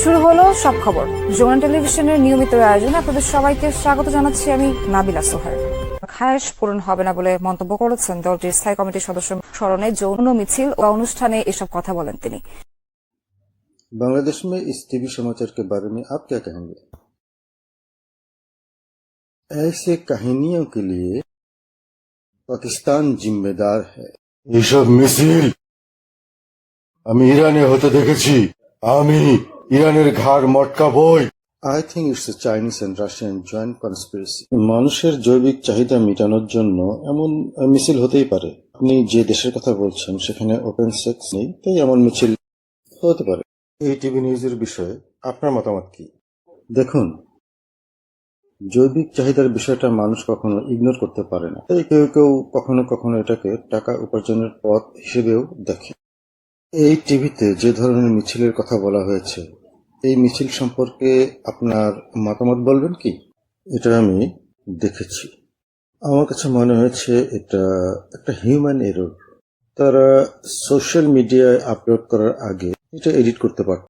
শুরু হলো সব খবর। যমুনা টেলিভিশনের নিয়মিত আয়োজনে আপনাদের সবাইকে স্বাগত জানাচ্ছি আমি নাবিলা সোহার। খায়েশ পূরণ হবে না বলে মন্তব্য করেছেন দলটির স্থায়ী কমিটির সদস্য স্মরণে যৌন মিছিল ও অনুষ্ঠানে এসব কথা বলেন তিনি। बांग्लादेश में इस टीवी समाचार के बारे में आप क्या कहेंगे? ऐसे कहानियों के लिए पाकिस्तान जिम्मेदार है। এসব মিছিল আমি ইরানে হতে দেখেছি। আমি ইরানের ঘাড় মটকাবই। I think it's a Chinese and Russian joint conspiracy. মানুষের জৈবিক চাহিদা মেটানোর জন্য এমন মিছিল হতেই পারে। আপনি যে দেশের কথা বলছেন সেখানে ওপেন সেক্স নেই, তাই এমন মিছিল হতে পারে। এই টিভি নিউজের বিষয়ে আপনার মতামত কি? দেখুন, জৈবিক চাহিদার বিষয়টা মানুষ কখনো ইগনোর করতে পারে না, তাই কেউ কেউ কখনো কখনো এটাকে টাকা উপার্জনের পথ হিসেবেও দেখে। এই টিভিতে যে ধরনের মিছিলের কথা বলা হয়েছে, এই মিছিল সম্পর্কে আপনার মতামত বলবেন কি? এটা আমি দেখেছি, আমার কাছে মনে হয়েছে এটা একটা হিউম্যান এরর। তারা সোশ্যাল মিডিয়ায় আপলোড করার আগে এটা এডিট করতে পারত।